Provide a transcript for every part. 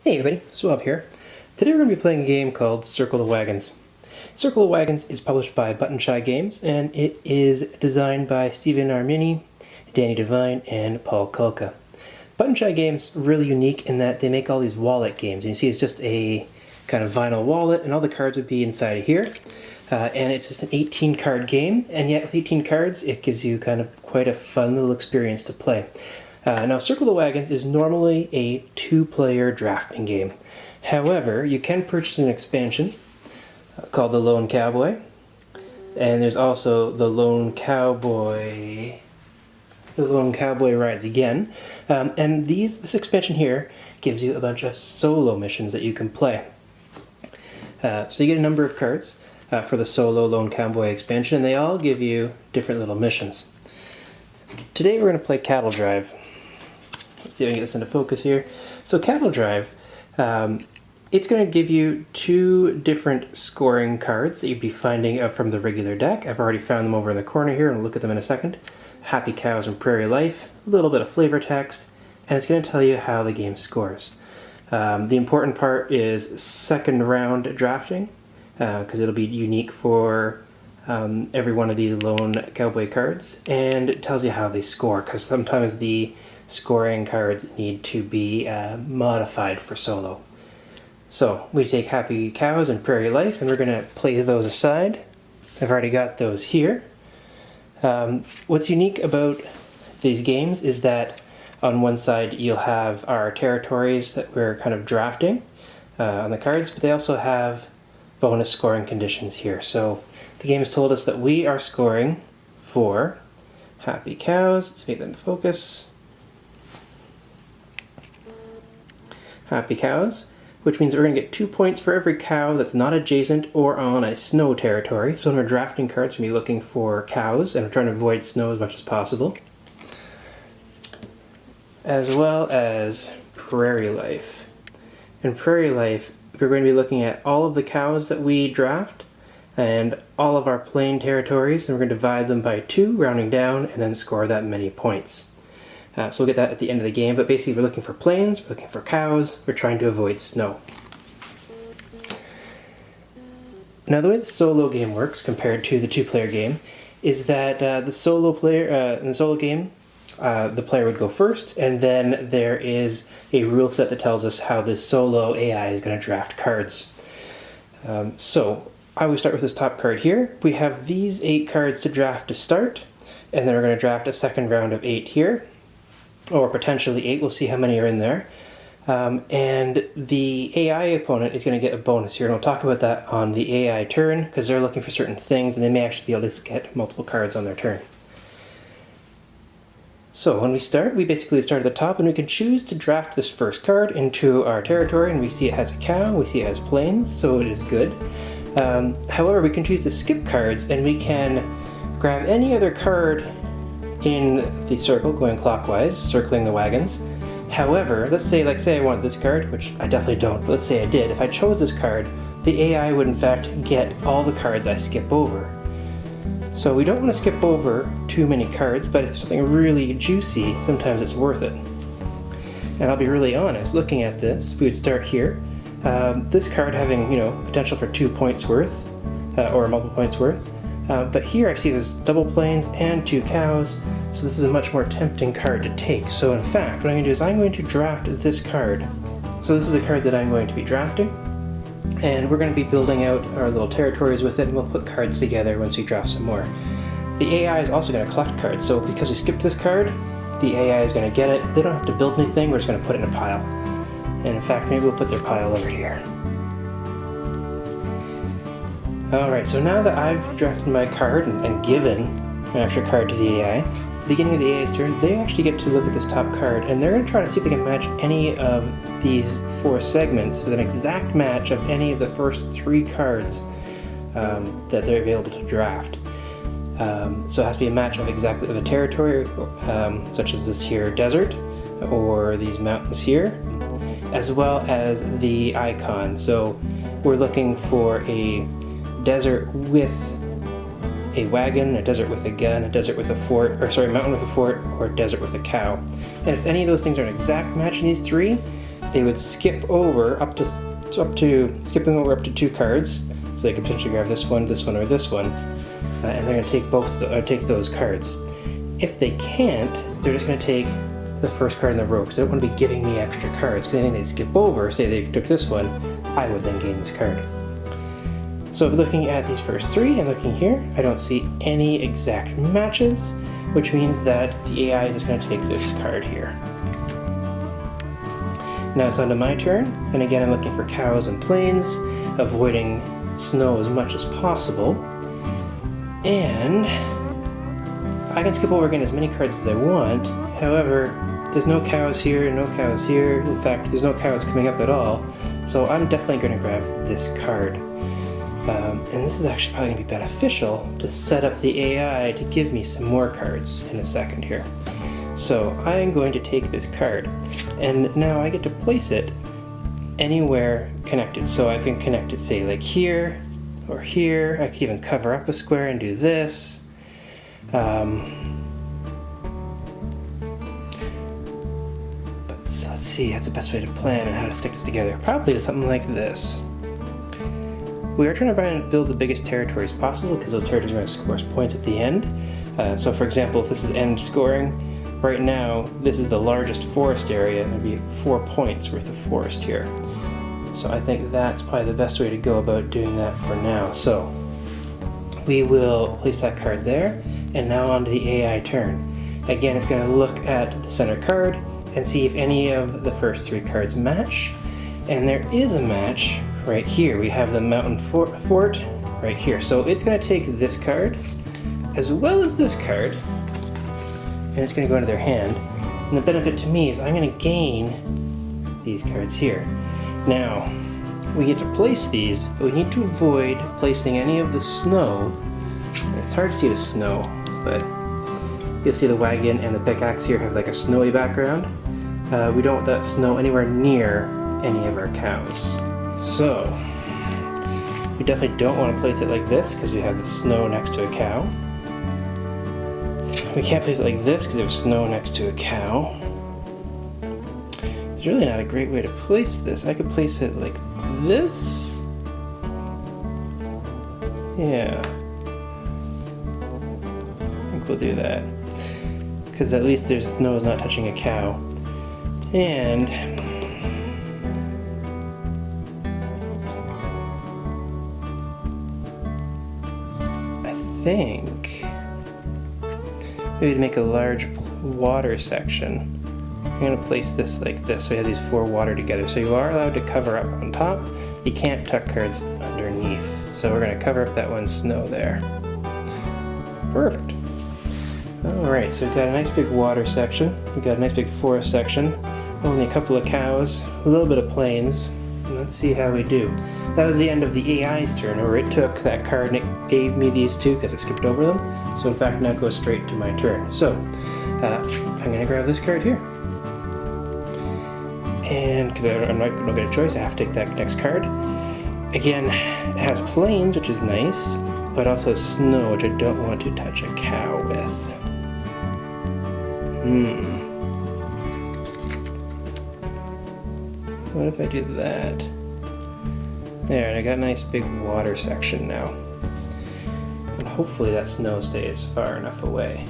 Hey everybody, Swab here. Today we're going to be playing a game called Circle the Wagons. Circle the Wagons is published by Button Shy Games, and it is designed by Steven Aramini, Devine, and Paul Kluka. Button Shy Games are really unique in that they make all these wallet games, and you see it's just a kind of vinyl wallet, and all the cards would be inside of here. And it's just an 18 card game, and yet with 18 cards it gives you kind of quite a fun little experience to play. Now, Circle the Wagons is normally a 2-player drafting game. However, you can purchase an expansion called the Lone Cowboy, and there's also the Lone Cowboy. The Lone Cowboy Rides Again, and this expansion here gives you a bunch of solo missions that you can play. So you get a number of cards for the solo Lone Cowboy expansion, and they all give you different little missions. Today we're going to play Cattle Drive. Let's see if I can get this into focus here. So Cattle Drive, it's going to give you 2 different scoring cards that you'd be finding from the regular deck. I've already found them over in the corner here, and we'll look at them in a second. Happy Cows and Prairie Life, a little bit of flavor text, and it's going to tell you how the game scores. The important part is second round drafting, because it'll be unique for every one of these Lone Cowboy cards, and it tells you how they score, because sometimes the scoring cards need to be modified for solo. So we take Happy Cows and Prairie Life, and we're going to place those aside. I've already got those here. What's unique about these games is that on one side you'll have our territories that we're kind of drafting on the cards, but they also have bonus scoring conditions here. So the game has told us that we are scoring for Happy Cows. Let's make them focus. Happy Cows, which means that we're going to get 2 points for every cow that's not adjacent or on a snow territory. So when we're drafting cards, we're going to be looking for cows, and we're trying to avoid snow as much as possible. As well as Prairie Life. In Prairie Life, we're going to be looking at all of the cows that we draft and all of our plain territories, and we're going to divide them by 2, rounding down, and then score that many points. So we'll get that at the end of the game, but basically we're looking for plains, we're looking for cows, we're trying to avoid snow. Now the way the solo game works compared to the 2-player game is that in the solo game, the player would go first, and then there is a rule set that tells us how this solo AI is going to draft cards. So I would start with this top card here. We have these 8 cards to draft to start, and then we're going to draft a second round of 8 here. Or potentially 8, we'll see how many are in there. And the AI opponent is going to get a bonus here, and we'll talk about that on the AI turn, because they're looking for certain things, and they may actually be able to get multiple cards on their turn. So when we start, we basically start at the top, and we can choose to draft this first card into our territory, and we see it has a cow, we see it has plains, so it is good. However, we can choose to skip cards, and we can grab any other card in the circle, going clockwise, circling the wagons. However, let's say I wanted this card, which I definitely don't, but let's say I did. If I chose this card, the AI would in fact get all the cards I skip over. So we don't want to skip over too many cards, but if it's something really juicy, sometimes it's worth it. And I'll be really honest, looking at this, we would start here. This card having, potential for 2 points worth, or multiple points worth. But here I see there's double plains and 2 cows, so this is a much more tempting card to take. So in fact, what I'm going to do is I'm going to draft this card. So this is the card that I'm going to be drafting, and we're going to be building out our little territories with it, and we'll put cards together once we draft some more. The AI is also going to collect cards, so because we skipped this card, the AI is going to get it. They don't have to build anything, we're just going to put it in a pile. And in fact, maybe we'll put their pile over here. Alright, so now that I've drafted my card and given an extra card to the AI, at the beginning of the AI's turn, they actually get to look at this top card, and they're going to try to see if they can match any of these 4 segments with an exact match of any of the first 3 cards that they're available to draft. So it has to be a match of exactly the territory, such as this here desert, or these mountains here, as well as the icon. So we're looking for a desert with a wagon, a desert with a gun, a desert with a fort, or sorry, a mountain with a fort, or a desert with a cow. And if any of those things are an exact match in these 3, they would skip over skipping over up to 2 cards, so they could potentially grab this one, or this one, and they're going to take take those cards. If they can't, they're just going to take the first card in the row, because they don't want to be giving me extra cards, because anything they skip over, say they took this one, I would then gain this card. So looking at these first 3 and looking here, I don't see any exact matches, which means that the AI is just going to take this card here. Now it's on to my turn, and again I'm looking for cows and plains, avoiding snow as much as possible. And I can skip over again as many cards as I want, however, there's no cows here, no cows here, in fact there's no cows coming up at all, so I'm definitely going to grab this card. And this is actually probably going to be beneficial to set up the AI to give me some more cards in a second here. So I'm going to take this card, and now I get to place it anywhere connected. So I can connect it, say, like here or here. I could even cover up a square and do this. But let's see, that's the best way to plan and how to stick this together. Probably something like this. We are trying to try and build the biggest territories possible, because those territories are going to score points at the end. So for example, if this is end scoring, right now this is the largest forest area, and it'd be 4 points worth of forest here. So I think that's probably the best way to go about doing that for now. So we will place that card there, and now on to the AI turn. Again, it's going to look at the center card and see if any of the first 3 cards match, and there is a match. Right here, we have the mountain fort right here. So it's going to take this card as well as this card, and it's going to go into their hand. And the benefit to me is I'm going to gain these cards here. Now, we get to place these, but we need to avoid placing any of the snow. It's hard to see the snow, but you'll see the wagon and the pickaxe here have like a snowy background. We don't want that snow anywhere near any of our cows. So, we definitely don't want to place it like this, because we have the snow next to a cow. We can't place it like this, because there's snow next to a cow. It's really not a great way to place this. I could place it like this. Yeah. I think we'll do that, because at least there's snow is not touching a cow. And I think maybe to make a large water section, I'm going to place this like this, so we have these 4 water together. So you are allowed to cover up on top, you can't tuck cards underneath. So we're going to cover up that one snow there. Perfect. Alright, so we've got a nice big water section, we've got a nice big forest section, only a couple of cows, a little bit of plains. Let's see how we do. That was the end of the AI's turn, where it took that card and it gave me these 2 because it skipped over them. So in fact now it goes straight to my turn. So I'm going to grab this card here. And because I'm not going to get a choice, I have to take that next card. Again, it has plains, which is nice, but also snow, which I don't want to touch a cow with. What if I do that? There, and I got a nice big water section now. And hopefully that snow stays far enough away.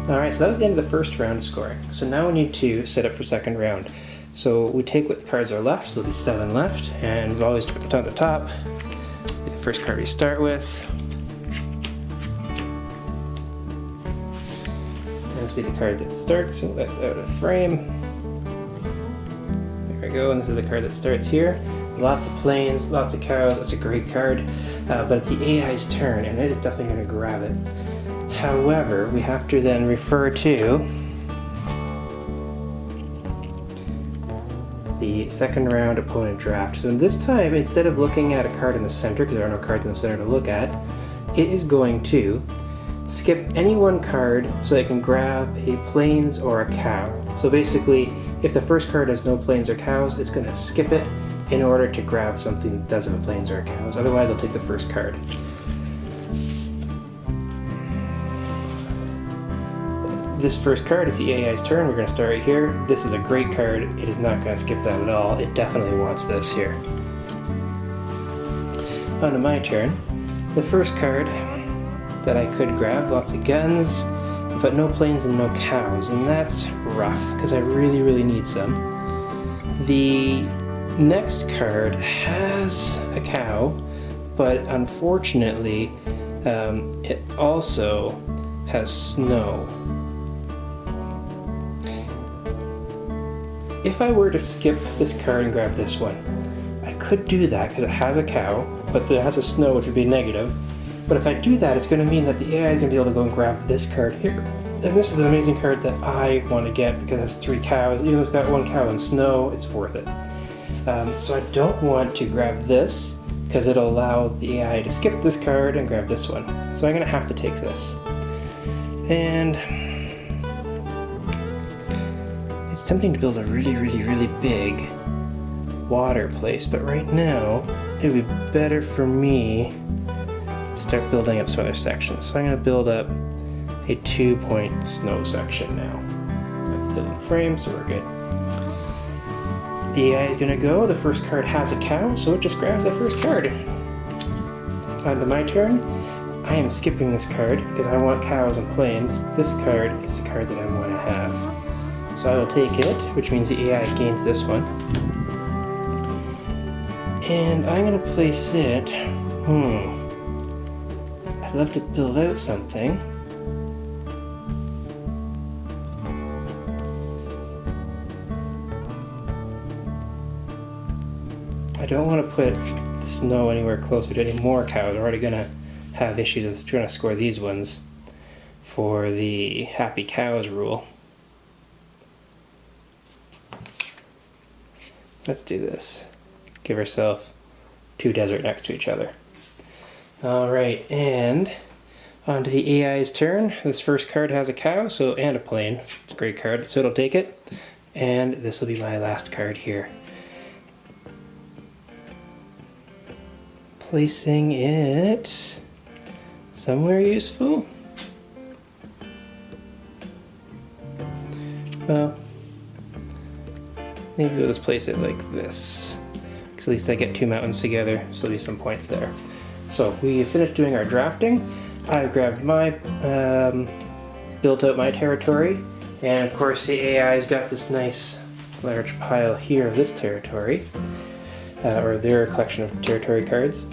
Alright, so that was the end of the first round scoring. So now we need to set up for second round. So we take what cards are left, so there'll be 7 left, and we always put them on the top. The first card we start with. And this will be the card that starts, so that's out of frame. There we go, and this is the card that starts here. Lots of plains, lots of cows, that's a great card, but it's the AI's turn, and it is definitely going to grab it. However, we have to then refer to the second round opponent draft. So this time, instead of looking at a card in the center, because there are no cards in the center to look at, it is going to skip any one card so they can grab a plains or a cow. So basically, if the first card has no plains or cows, it's going to skip it in order to grab something that does have a plains or a cows. Otherwise, I'll take the first card. This first card is the AI's turn. We're going to start right here. This is a great card. It is not going to skip that at all. It definitely wants this here. On to my turn. The first card that I could grab, lots of guns, but no planes and no cows, and that's rough because I really, really need some. The next card has a cow, but unfortunately it also has snow. If I were to skip this card and grab this one, I could do that because it has a cow, but it has a snow, which would be negative. But if I do that, it's going to mean that the AI is going to be able to go and grab this card here. And this is an amazing card that I want to get because it has 3 cows. Even though it's got 1 cow in snow, it's worth it. So I don't want to grab this because it'll allow the AI to skip this card and grab this one. So I'm going to have to take this. And it's tempting to build a really, really, really big water place, but right now it would be better for me to start building up some other sections. So I'm going to build up a 2-point snow section now. That's still in frame, so we're good. The AI is going to go. The first card has a cow, so it just grabs that first card. On to my turn. I am skipping this card because I want cows and plains. This card is the card that I want to have. So I will take it, which means the AI gains this one. And I'm going to place it... I'd love to build out something. I don't want to put the snow anywhere close to any more cows. We're already going to have issues with trying to score these ones for the happy cows rule. Let's do this. Give ourselves 2 desert next to each other. Alright, and on to the AI's turn. This first card has a cow and a plane. It's a great card, so it'll take it. And this will be my last card here. Placing it somewhere useful. Well, maybe we'll just place it like this. Because at least I get 2 mountains together, so there'll be some points there. So we finished doing our drafting. I grabbed my, built out my territory, and of course the AI's got this nice large pile here of this territory, or their collection of territory cards.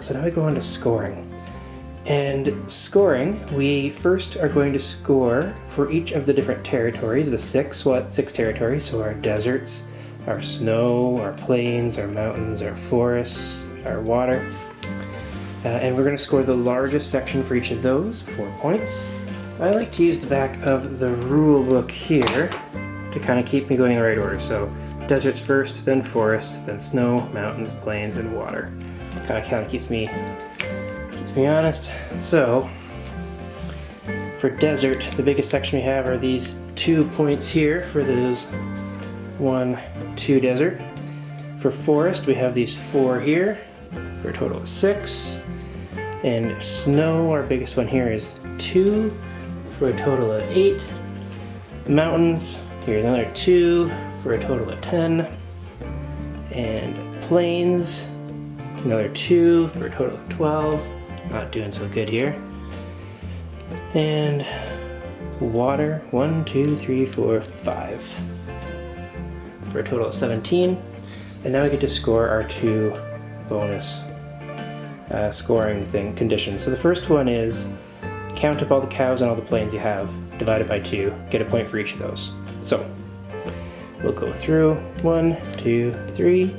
So now we go on to scoring. And scoring, we first are going to score for each of the different territories, the 6 territories, so our deserts, our snow, our plains, our mountains, our forests, our water. And we're going to score the largest section for each of those, 4 points. I like to use the back of the rule book here to kind of keep me going in the right order. So deserts first, then forest, then snow, mountains, plains, and water. Kind of keeps me honest. So for desert, the biggest section we have are these 2 points here for those 1, 2 desert. For forest, we have these 4 here for a total of 6. And snow, our biggest one here is 2 for a total of 8. Mountains, here's another 2 for a total of 10. And plains, another 2 for a total of 12. Not doing so good here. And water, 1, 2, 3, 4, 5 for a total of 17. And now we get to score our 2 bonus scoring conditions. So the first one is count up all the cows and all the plains you have, divide it by 2, get a point for each of those. So we'll go through 1, 2, 3,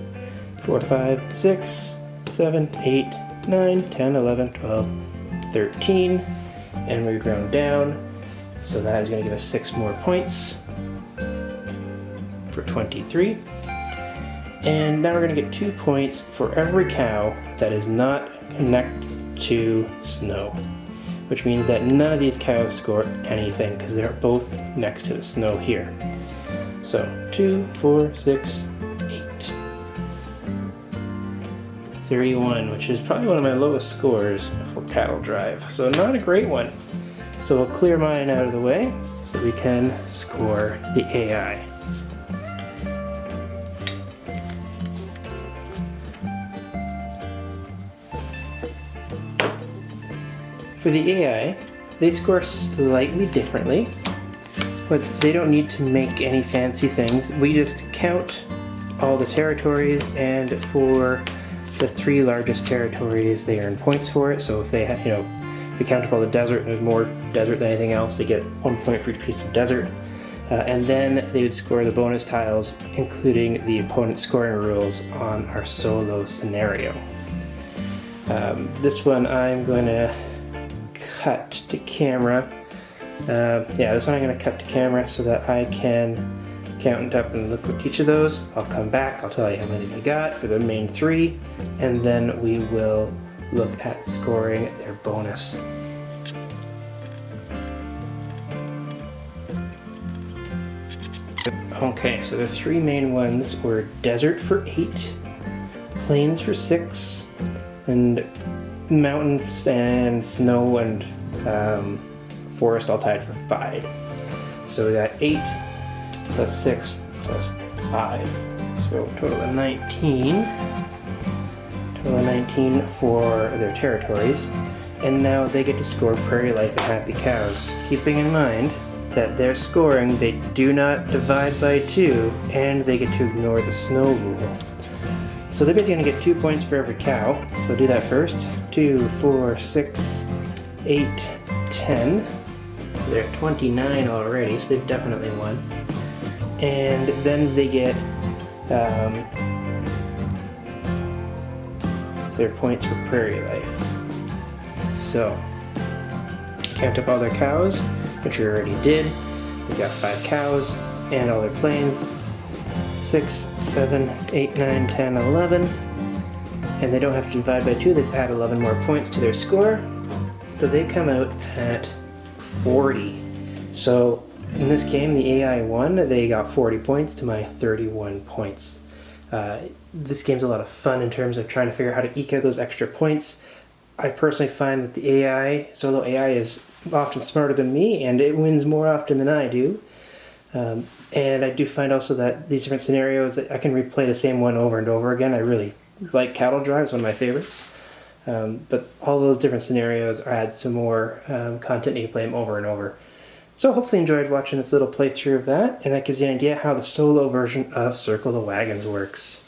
4, 5, 6, 7, 8, 9, 10, 11, 12, 13, and we've grown down. So that is going to give us 6 more points for 23. And now we're going to get 2 points for every cow that is not next to snow, which means that none of these cows score anything because they're both next to the snow here. So 2, 4, 6, 8. 31, which is probably one of my lowest scores for cattle drive. So not a great one. So we'll clear mine out of the way. so that we can score the AI. For the AI, they score slightly differently, but they don't need to make any fancy things. We just count all the territories, and for the 3 largest territories, they earn points for it. So if they have, if we count up all the desert and there's more desert than anything else, they get 1 point for each piece of desert. And then they would score the bonus tiles, including the opponent scoring rules on our solo scenario. This one I'm going to cut to camera. This one I'm going to cut to camera so that I can count up and look at each of those. I'll come back, I'll tell you how many I got for the main 3, and then we will look at scoring their bonus. Okay, so the 3 main ones were desert for 8, plains for 6, and mountains and snow and forest all tied for 5. So we got 8 plus 6 plus 5. So total of 19. Total of 19 for their territories. And now they get to score Prairie Life and Happy Cows. Keeping in mind that their scoring, they do not divide by 2, and they get to ignore the snow rule. So they're basically going to get 2 points for every cow. So do that first. 2, 4, 6, 8, 10. So they're at 29 already, so they've definitely won. And then they get their points for Prairie Life. So, count up all their cows, which we already did. We got 5 cows, and all their plains. 6, 7, 8, 9, 10, 11. And they don't have to divide by 2, they just add 11 more points to their score. So they come out at 40. So in this game, the AI won. They got 40 points to my 31 points. This game's a lot of fun in terms of trying to figure out how to eke out those extra points. I personally find that the solo AI is often smarter than me, and it wins more often than I do. And I do find also that these different scenarios, I can replay the same one over and over again. I really like Cattle Drive, it's one of my favorites. But all those different scenarios add some more content, you can play them over and over. So hopefully you enjoyed watching this little playthrough of that, and that gives you an idea how the solo version of Circle the Wagons works.